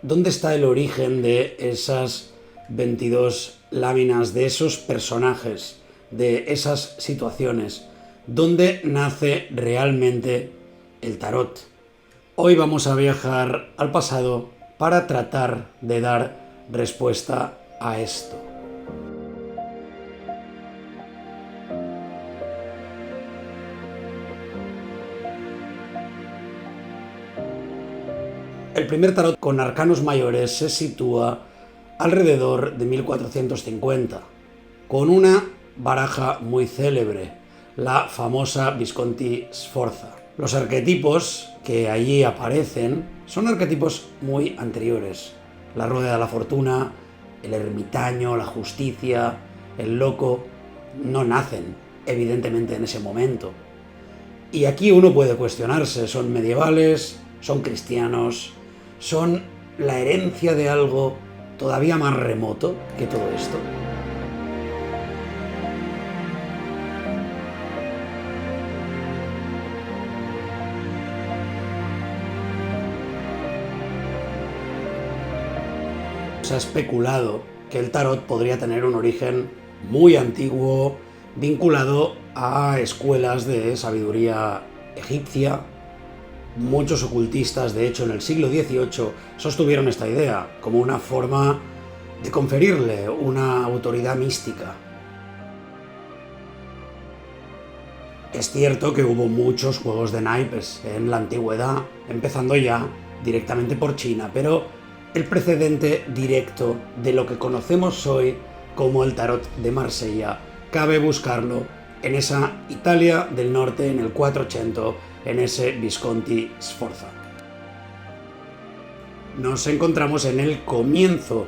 ¿Dónde está el origen de esas 22 láminas, de esos personajes, de esas situaciones? ¿Dónde nace realmente el tarot? Hoy vamos a viajar al pasado para tratar de dar respuesta a esto. El primer tarot con arcanos mayores se sitúa alrededor de 1450, con una baraja muy célebre, la famosa Visconti Sforza. Los arquetipos que allí aparecen son arquetipos muy anteriores. La rueda de la fortuna, el ermitaño, la justicia, el loco, no nacen, evidentemente, en ese momento. Y aquí uno puede cuestionarse, ¿son medievales? ¿Son cristianos? ¿Son la herencia de algo todavía más remoto que todo esto? Se ha especulado que el tarot podría tener un origen muy antiguo, vinculado a escuelas de sabiduría egipcia. Muchos ocultistas, de hecho, en el siglo XVIII sostuvieron esta idea como una forma de conferirle una autoridad mística. Es cierto que hubo muchos juegos de naipes en la antigüedad, empezando ya directamente por China, pero el precedente directo de lo que conocemos hoy como el tarot de Marsella cabe buscarlo en esa Italia del norte, en el 480, en ese Visconti Sforza. Nos encontramos en el comienzo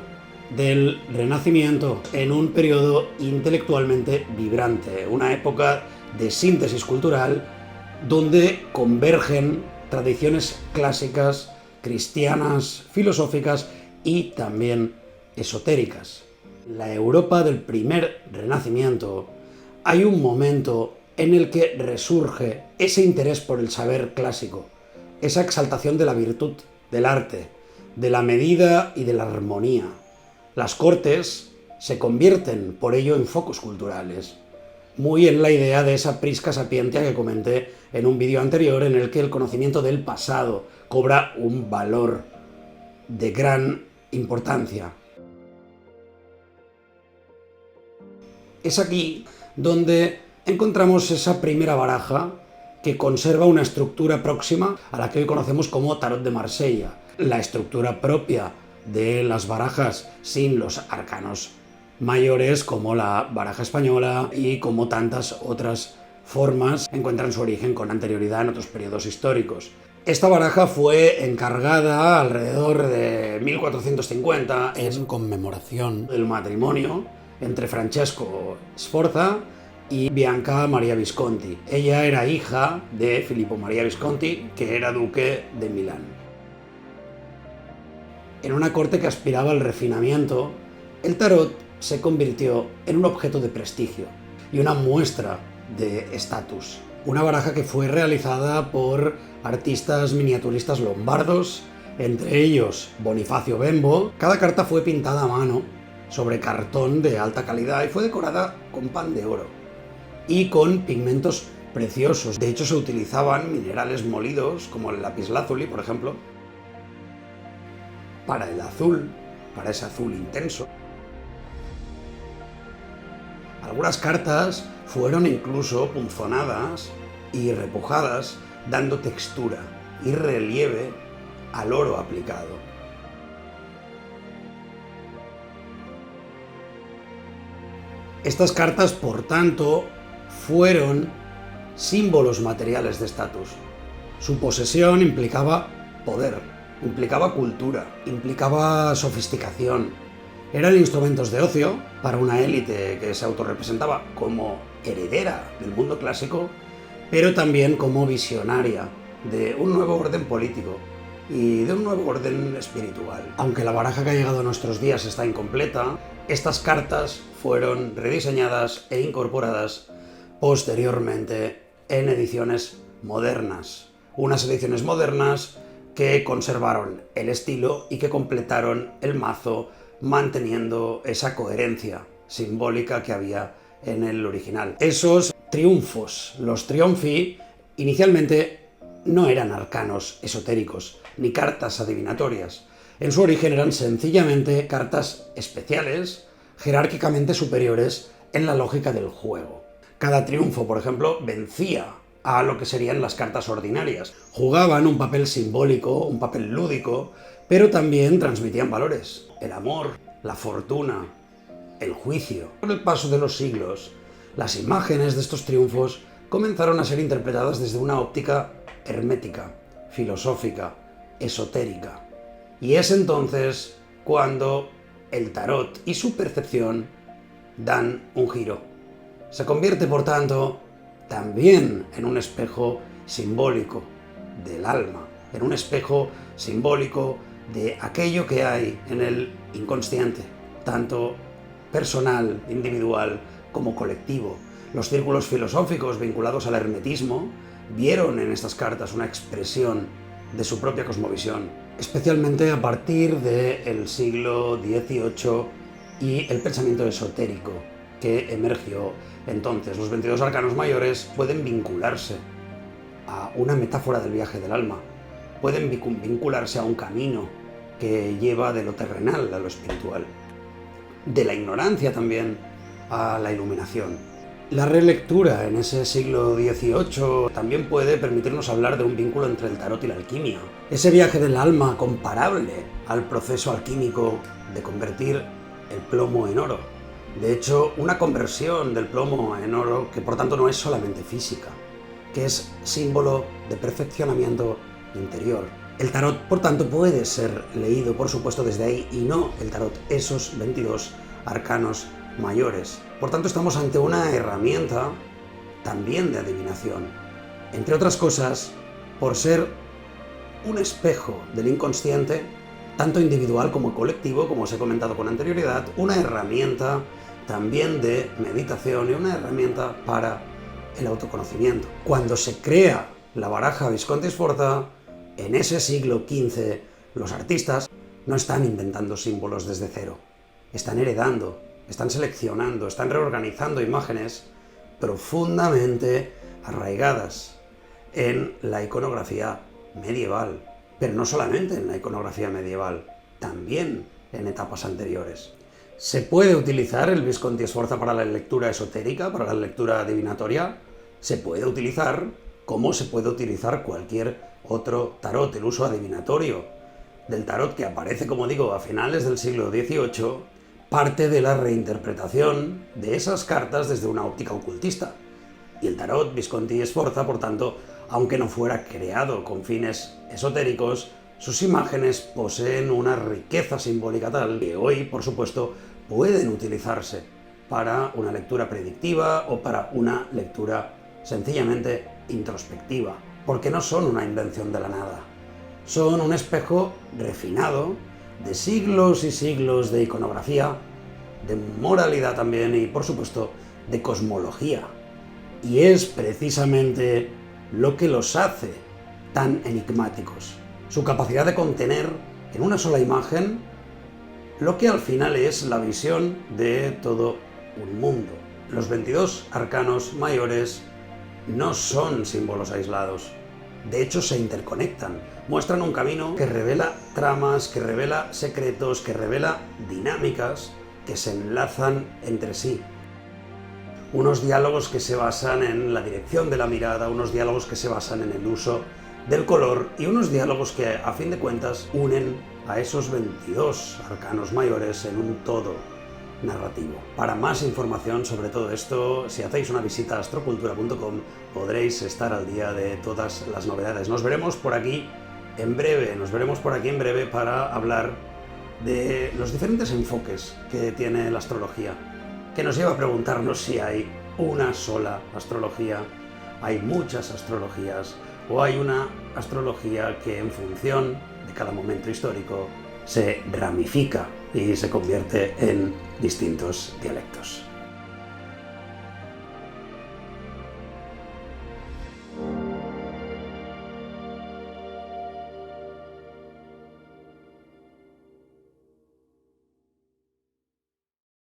del Renacimiento, en un periodo intelectualmente vibrante, una época de síntesis cultural donde convergen tradiciones clásicas, cristianas, filosóficas y también esotéricas. En la Europa del primer Renacimiento hay un momento en el que resurge ese interés por el saber clásico, esa exaltación de la virtud, del arte, de la medida y de la armonía. Las cortes se convierten por ello en focos culturales, muy en la idea de esa prisca sapientia que comenté en un vídeo anterior, en el que el conocimiento del pasado cobra un valor de gran importancia. Es aquí donde encontramos esa primera baraja que conserva una estructura próxima a la que hoy conocemos como Tarot de Marsella, la estructura propia de las barajas sin los arcanos mayores, como la baraja española, y como tantas otras formas encuentran su origen con anterioridad en otros periodos históricos. Esta baraja fue encargada alrededor de 1450 en conmemoración del matrimonio entre Francesco Sforza y Bianca Maria Visconti. Ella era hija de Filippo Maria Visconti, que era duque de Milán. En una corte que aspiraba al refinamiento, el tarot se convirtió en un objeto de prestigio y una muestra de estatus. Una baraja que fue realizada por artistas miniaturistas lombardos, entre ellos Bonifacio Bembo. Cada carta fue pintada a mano sobre cartón de alta calidad y fue decorada con pan de oro y con pigmentos preciosos. De hecho, se utilizaban minerales molidos, como el lapislázuli, por ejemplo, para el azul, para ese azul intenso. Algunas cartas fueron incluso punzonadas y repujadas, dando textura y relieve al oro aplicado. Estas cartas, por tanto, fueron símbolos materiales de estatus. Su posesión implicaba poder, implicaba cultura, implicaba sofisticación. Eran instrumentos de ocio para una élite que se autorrepresentaba como heredera del mundo clásico, pero también como visionaria de un nuevo orden político y de un nuevo orden espiritual. Aunque la baraja que ha llegado a nuestros días está incompleta, estas cartas fueron rediseñadas e incorporadas posteriormente en ediciones modernas. Unas ediciones modernas que conservaron el estilo y que completaron el mazo manteniendo esa coherencia simbólica que había en el original. Esos triunfos, los triunfi, inicialmente no eran arcanos esotéricos ni cartas adivinatorias. En su origen eran sencillamente cartas especiales, jerárquicamente superiores en la lógica del juego. Cada triunfo, por ejemplo, vencía a lo que serían las cartas ordinarias. Jugaban un papel simbólico, un papel lúdico, pero también transmitían valores. El amor, la fortuna, el juicio. Con el paso de los siglos, las imágenes de estos triunfos comenzaron a ser interpretadas desde una óptica hermética, filosófica, esotérica. Y es entonces cuando el tarot y su percepción dan un giro. Se convierte, por tanto, también en un espejo simbólico del alma, en un espejo simbólico de aquello que hay en el inconsciente, tanto personal, individual, como colectivo. Los círculos filosóficos vinculados al hermetismo vieron en estas cartas una expresión de su propia cosmovisión, especialmente a partir del siglo XVIII y el pensamiento esotérico que emergió entonces. Los 22 arcanos mayores pueden vincularse a una metáfora del viaje del alma, pueden vincularse a un camino que lleva de lo terrenal a lo espiritual, de la ignorancia también a la iluminación. La relectura en ese siglo XVIII también puede permitirnos hablar de un vínculo entre el tarot y la alquimia. Ese viaje del alma comparable al proceso alquímico de convertir el plomo en oro. De hecho, una conversión del plomo en oro que por tanto no es solamente física, que es símbolo de perfeccionamiento interior. El tarot, por tanto, puede ser leído, por supuesto, desde ahí y no el tarot, esos 22 arcanos mayores. Por tanto, estamos ante una herramienta también de adivinación. Entre otras cosas, por ser un espejo del inconsciente, tanto individual como colectivo, como os he comentado con anterioridad, una herramienta también de meditación y una herramienta para el autoconocimiento. Cuando se crea la baraja Visconti Sforza, en ese siglo XV, los artistas no están inventando símbolos desde cero, están heredando, están seleccionando, están reorganizando imágenes profundamente arraigadas en la iconografía medieval, pero no solamente en la iconografía medieval, también en etapas anteriores. ¿Se puede utilizar el Visconti Sforza para la lectura esotérica, para la lectura adivinatoria? Se puede utilizar como se puede utilizar cualquier otro tarot, el uso adivinatorio del tarot que aparece, como digo, a finales del siglo XVIII, parte de la reinterpretación de esas cartas desde una óptica ocultista. Y el tarot Visconti Sforza, por tanto, aunque no fuera creado con fines esotéricos, sus imágenes poseen una riqueza simbólica tal que hoy, por supuesto, pueden utilizarse para una lectura predictiva o para una lectura sencillamente introspectiva, porque no son una invención de la nada. Son un espejo refinado de siglos y siglos de iconografía, de moralidad también y, por supuesto, de cosmología. Y es precisamente lo que los hace tan enigmáticos. Su capacidad de contener en una sola imagen lo que al final es la visión de todo un mundo. Los 22 arcanos mayores no son símbolos aislados. De hecho, se interconectan. Muestran un camino que revela tramas, que revela secretos, que revela dinámicas que se enlazan entre sí. Unos diálogos que se basan en la dirección de la mirada, unos diálogos que se basan en el uso del color y unos diálogos que, a fin de cuentas, unen a esos 22 arcanos mayores en un todo narrativo. Para más información sobre todo esto, si hacéis una visita a astrocultura.com podréis estar al día de todas las novedades. Nos veremos por aquí en breve, para hablar de los diferentes enfoques que tiene la astrología, que nos lleva a preguntarnos si hay una sola astrología, hay muchas astrologías, o hay una astrología que en función de cada momento histórico se ramifica y se convierte en distintos dialectos.